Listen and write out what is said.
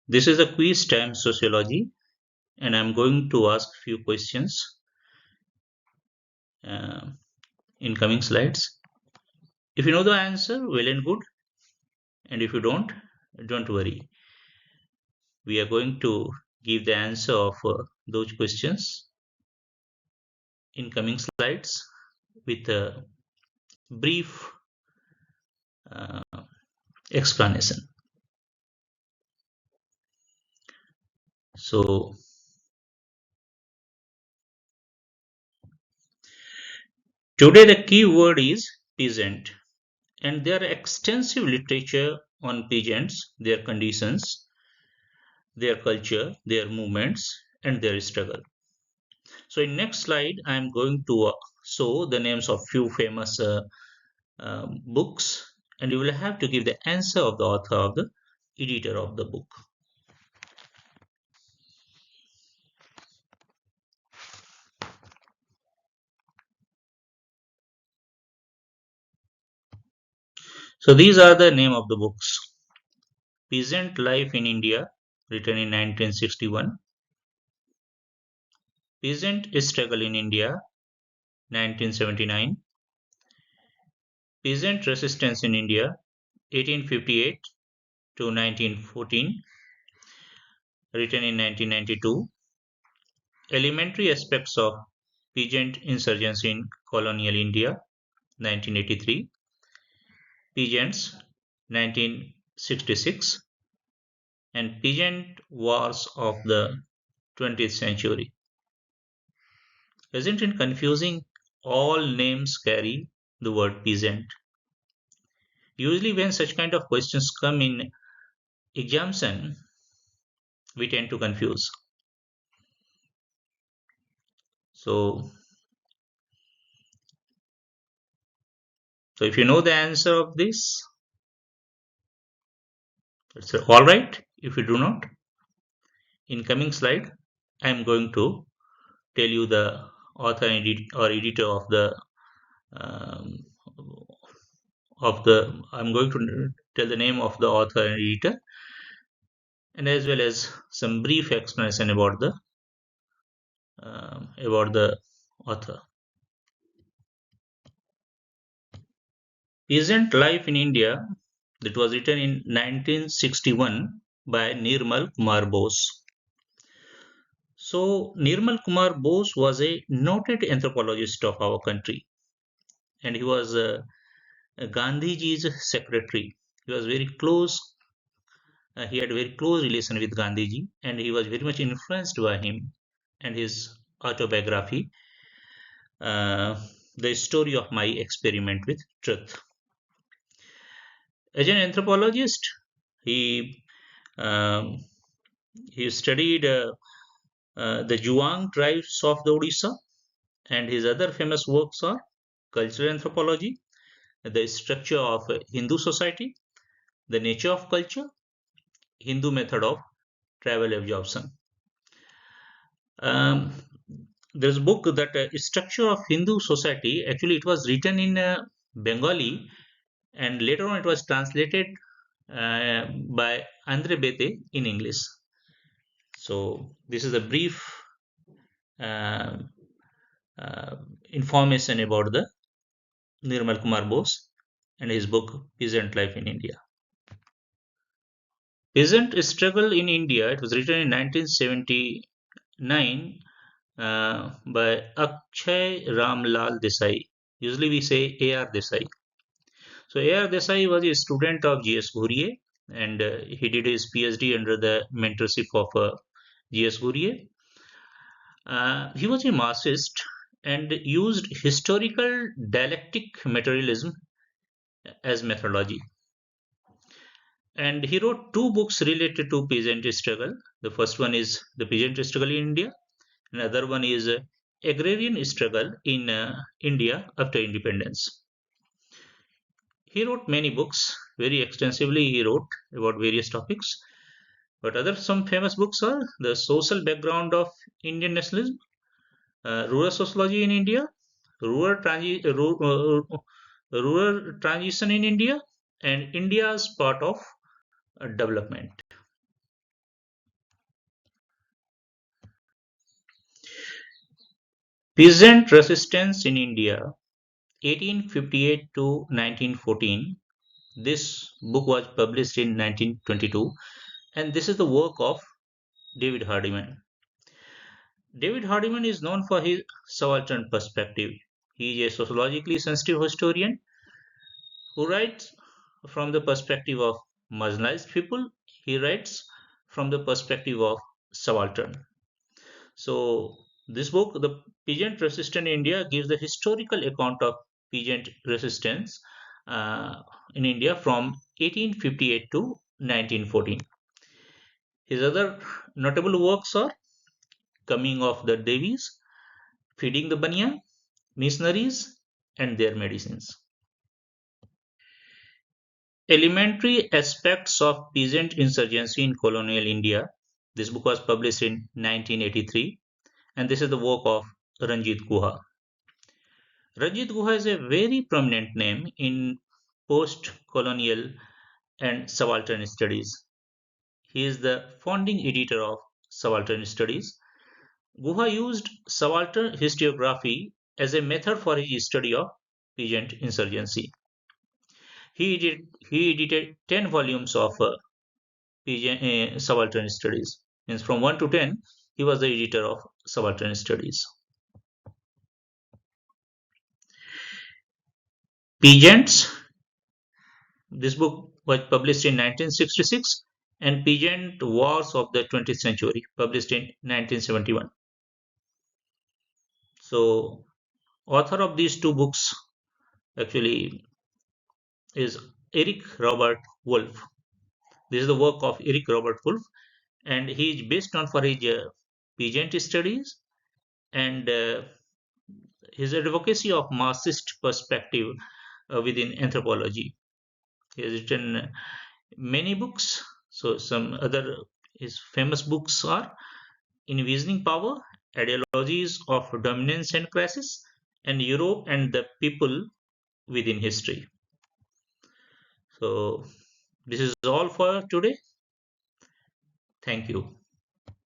This is a quiz time sociology, and I'm going to ask few questions uh, in coming slides. If you know the answer, well and good, and if you don't worry. We are going to give the answer of those questions in coming slides with a brief uh, explanation. So, today the key word is peasant, and there are extensive literature on peasants, their conditions, their culture, their movements, and their struggle. So, in next slide, I am going to show the names of few famous books, and you will have to give the answer of the author of the editor of the book. So these are the name of the books. Peasant Life in India, written in 1961. Peasant Struggle in India, 1979. Peasant Resistance in India, 1858 to 1914, written in 1992. Elementary Aspects of Peasant Insurgency in Colonial India, 1983. Peasants, 1966. And Peasant Wars of the 20th Century. Isn't it confusing? All names carry the word peasant. Usually, when such kind of questions come in examination, we tend to confuse. So, so if you know the answer of this, it's all right. If you do not, in coming slide, I am going to tell you the author or editor um, of the. I'm going to tell the name of the author and editor, and as well as some brief explanation about the author. Peasant Life in India, that was written in 1961 by Nirmal Kumar Bose. So, Nirmal Kumar Bose was a noted anthropologist of our country, and he was Gandhiji's secretary. He was very close. He had a very close relation with Gandhiji, and he was very much influenced by him and his autobiography, uh, The Story of My Experiment with Truth. As an anthropologist, he um, he studied the Juang tribes of the Odisha, and his other famous works are cultural anthropology, the structure of Hindu society, the nature of culture, Hindu method of travel absorption. Um, there's a book that structure of Hindu society. Actually, it was written in Bengali, and later on it was translated by Andre Bete in English. So this is a brief uh, uh, information about the Nirmal Kumar Bose and his book Peasant Life in India. Peasant Struggle in India. It was written in 1979 by Akshay Ramlal Desai. Usually we say A.R. Desai. So A.R. Desai was a student of G.S. Ghurye, and he did his PhD under the mentorship of G.S. Ghurye. He was a Marxist and used historical dialectic materialism as methodology. And he wrote two books related to peasant struggle. The first one is The Peasant Struggle in India. Another one is Agrarian Struggle in India after independence. He wrote many books, very extensively. He wrote about various topics. But other some famous books are The Social Background of Indian Nationalism, Rural Sociology in India, Rural, Rural Transition in India, and India's Part of Development. Peasant Resistance in India, 1858 to 1914. This book was published in 1922, and this is the work of David Hardiman. David Hardiman is known for his subaltern perspective. He is a sociologically sensitive historian who writes from the perspective of marginalized people. He writes from the perspective of subaltern. So, this book, The Peasant Resistance in India, gives the historical account of peasant resistance in India from 1858 to 1914. His other notable works are Coming of the Devis, Feeding the Banya, Missionaries, and Their Medicines. Elementary Aspects of Peasant Insurgency in Colonial India. This book was published in 1983, and this is the work of Ranjit Guha. Ranjit Guha is a very prominent name in post-colonial and subaltern studies. He is the founding editor of Subaltern Studies. Guha used subaltern historiography as a method for his study of peasant insurgency. He edited 10 volumes of subaltern studies. Means from 1 to 10, he was the editor of subaltern studies. Peasants. This book was published in 1966, and Peasant Wars of the 20th Century, published in 1971. So, author of these two books actually is Eric Robert Wolff. This is the work of Eric Robert Wolff, and he is best known for his peasant studies and his advocacy of Marxist perspective within anthropology. He has written many books. So some other his famous books are Envisioning Power, Ideologies of Dominance and Crisis, and Europe and the People Within History. So this is all for today. Thank you.